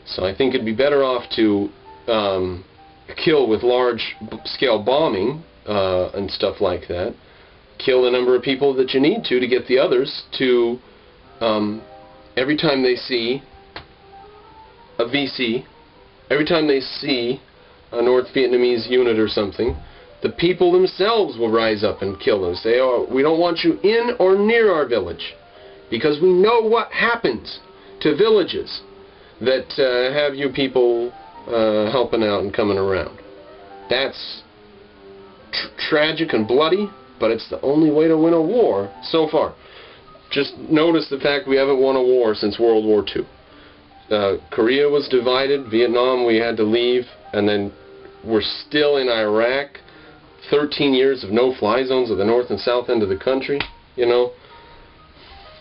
So I think it'd be better off to kill with large-scale bombing and stuff like that. Kill the number of people that you need to get the others to, every time they see a VC, every time they see a North Vietnamese unit or something, the people themselves will rise up and kill them. Say, oh, we don't want you in or near our village, because we know what happens to villages that have you people helping out and coming around. That's tragic and bloody, but it's the only way to win a war so far. Just notice the fact we haven't won a war since World War II. Korea was divided, Vietnam we had to leave, and then we're still in Iraq. 13 years of no-fly zones of the north and south end of the country, you know.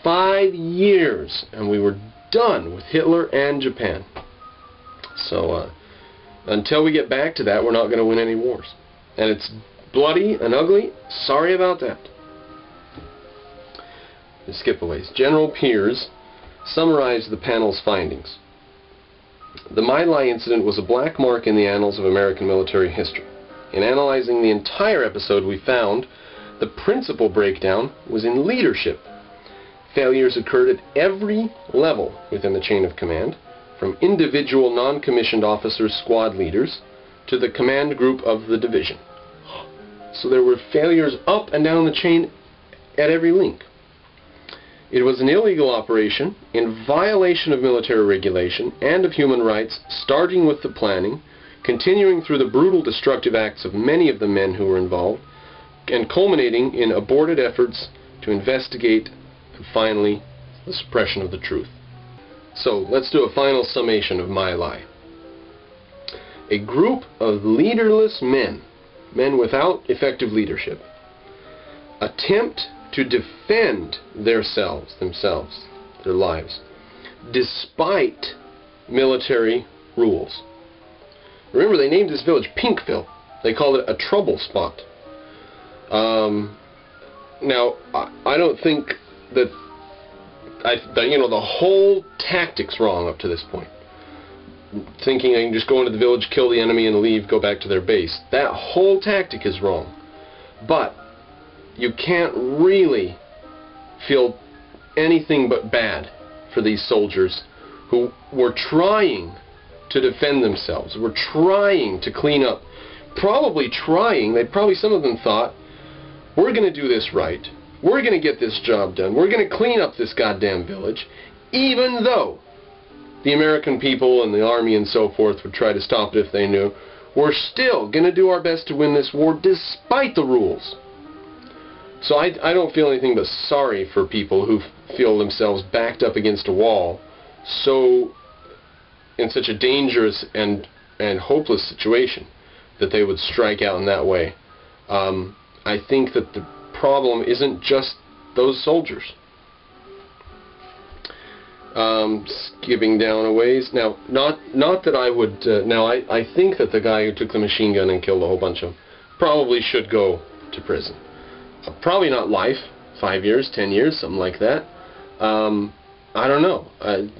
5 years, and we were done with Hitler and Japan. So, until we get back to that, we're not going to win any wars. And it's bloody and ugly. Sorry about that. Skip-aways. General Peers summarized the panel's findings. The My Lai incident was a black mark in the annals of American military history. In analyzing the entire episode, we found the principal breakdown was in leadership. Failures occurred at every level within the chain of command, from individual non-commissioned officers, squad leaders, to the command group of the division. So there were failures up and down the chain at every link. It was an illegal operation in violation of military regulation and of human rights, starting with the planning, continuing through the brutal destructive acts of many of the men who were involved, and culminating in aborted efforts to investigate and finally the suppression of the truth. So let's do a final summation of My Lai. A group of leaderless men, men without effective leadership, attempt to defend themselves, their lives, despite military rules. Remember, they named this village Pinkville. They called it a trouble spot. Now, I don't think that, you know, the whole tactic's wrong up to this point. Thinking they can just go into the village, kill the enemy, and leave, go back to their base. That whole tactic is wrong. But you can't really feel anything but bad for these soldiers who were trying to defend themselves, were trying to clean up. Probably some of them thought, we're going to do this right. We're going to get this job done. We're going to clean up this goddamn village, even though the American people and the army and so forth would try to stop it if they knew. We're still going to do our best to win this war despite the rules. So I don't feel anything but sorry for people who feel themselves backed up against a wall, so in such a dangerous and hopeless situation that they would strike out in that way. I think that the problem isn't just those soldiers. Skipping down a ways. Now, not that I would. I think that the guy who took the machine gun and killed a whole bunch of them probably should go to prison. Probably not life, 5 years, 10 years, something like that. I don't know.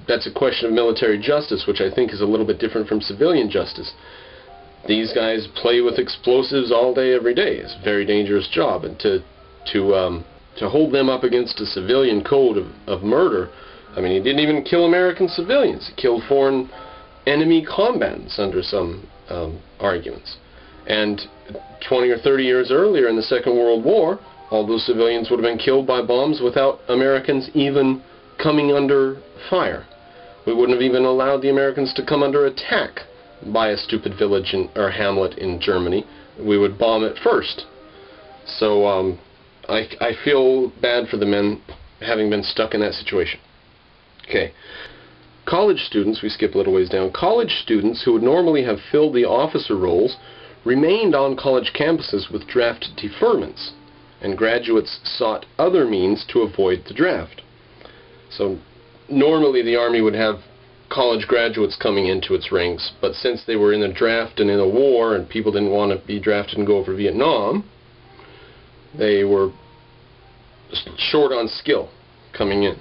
That's a question of military justice, which I think is a little bit different from civilian justice. These guys play with explosives all day, every day. It's a very dangerous job, and to hold them up against a civilian code of murder. I mean, he didn't even kill American civilians. He killed foreign enemy combatants under some arguments. And 20 or 30 years earlier in the Second World War, all those civilians would have been killed by bombs without Americans even coming under fire. We wouldn't have even allowed the Americans to come under attack by a stupid village or hamlet in Germany. We would bomb it first. So I feel bad for the men having been stuck in that situation. Okay. College students, we skip a little ways down, college students who would normally have filled the officer roles remained on college campuses with draft deferments, and graduates sought other means to avoid the draft. So normally the Army would have college graduates coming into its ranks, but since they were in the draft and in a war and people didn't want to be drafted and go over Vietnam, they were short on skill coming in.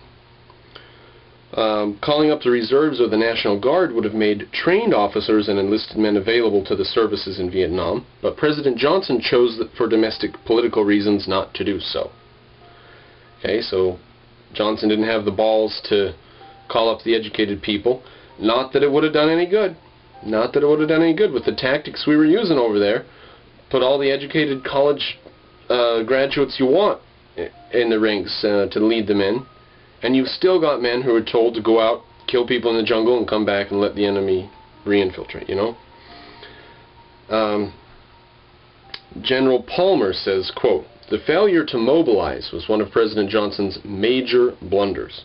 Calling up the reserves or the National Guard would have made trained officers and enlisted men available to the services in Vietnam, but President Johnson chose for domestic political reasons not to do so. Okay, so Johnson didn't have the balls to call up the educated people. Not that it would have done any good. Not that it would have done any good with the tactics we were using over there. Put all the educated college graduates you want in the ranks to lead them in, and you've still got men who are told to go out, kill people in the jungle, and come back and let the enemy re-infiltrate, you know? General Palmer says, quote, "The failure to mobilize was one of President Johnson's major blunders.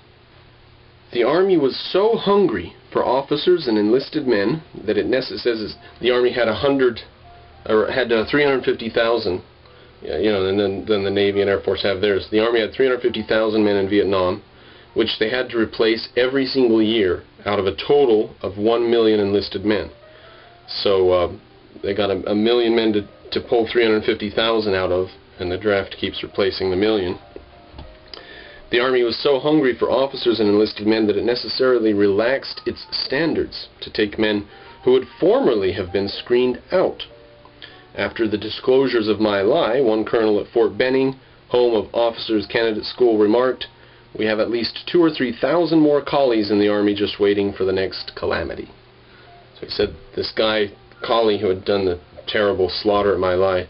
The Army was so hungry for officers and enlisted men that it says the Army had 350,000, you know, and then the Navy and Air Force have theirs. The Army had 350,000 men in Vietnam, which they had to replace every single year out of a total of 1 million enlisted men. So they got a million men to pull 350,000 out of, and the draft keeps replacing the million. The Army was so hungry for officers and enlisted men that it necessarily relaxed its standards to take men who would formerly have been screened out. After the disclosures of My Lai, one colonel at Fort Benning, home of Officers Candidate School, remarked, 'We have at least 2,000 or 3,000 more collies in the Army just waiting for the next calamity.'" So he said this guy, collie, who had done the terrible slaughter at My Lai,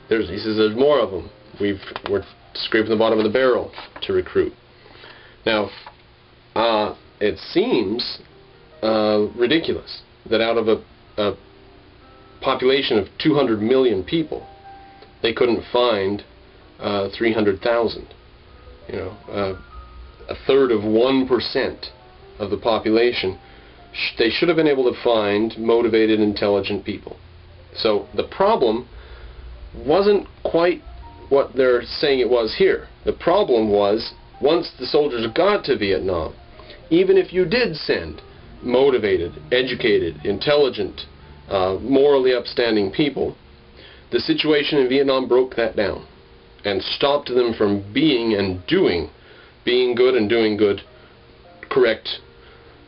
he says there's more of them. We're scraping the bottom of the barrel to recruit. Now, it seems ridiculous that out of a population of 200 million people, they couldn't find 300,000. You know, a third of 1% of the population. They should have been able to find motivated, intelligent people. So the problem wasn't quite what they're saying it was here. The problem was, once the soldiers got to Vietnam, even if you did send motivated, educated, intelligent, morally upstanding people, the situation in Vietnam broke that down and stopped them from being good and doing good, correct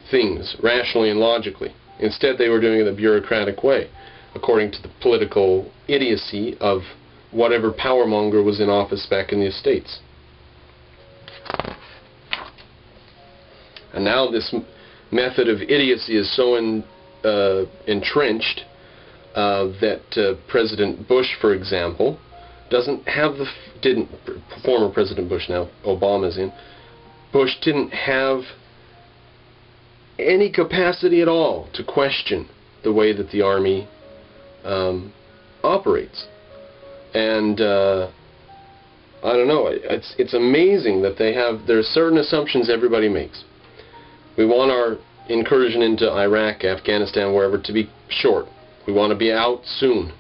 things, rationally and logically. Instead, they were doing it the bureaucratic way, according to the political idiocy of whatever powermonger was in office back in the States. And now this method of idiocy is so entrenched that President Bush, for example, former President Bush, now Obama's in, Bush didn't have any capacity at all to question the way that the Army operates. And I don't know, it's amazing that there's certain assumptions everybody makes. We want our incursion into Iraq, Afghanistan, wherever, to be short. We want to be out soon.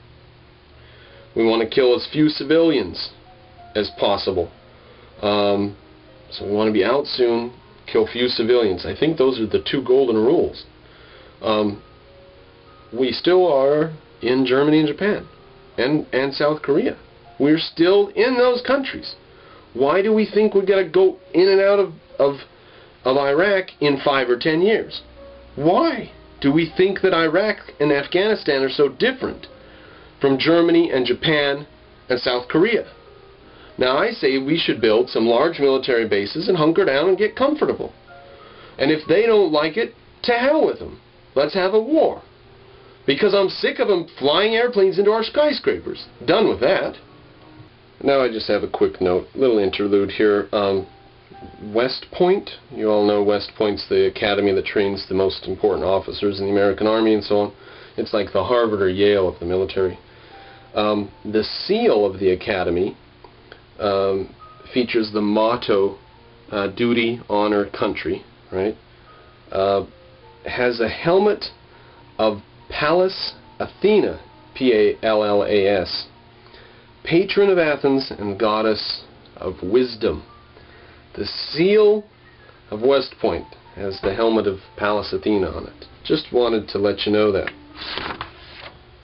We want to kill as few civilians as possible. So we want to be out soon, kill few civilians. I think those are the two golden rules. We still are in Germany and Japan and South Korea. We're still in those countries. Why do we think we're going to go in and out of Iraq in 5 or 10 years? Why do we think that Iraq and Afghanistan are so different from Germany and Japan and South Korea? Now, I say we should build some large military bases and hunker down and get comfortable. And if they don't like it, to hell with them. Let's have a war. Because I'm sick of them flying airplanes into our skyscrapers. Done with that. Now I just have a quick note, little interlude here. West Point, you all know West Point's the academy that trains the most important officers in the American Army and so on. It's like the Harvard or Yale of the military. The seal of the academy features the motto, duty, honor, country, right? Has a helmet of Pallas Athena, P-A-L-L-A-S, patron of Athens and goddess of wisdom. The seal of West Point has the helmet of Pallas Athena on it. Just wanted to let you know that.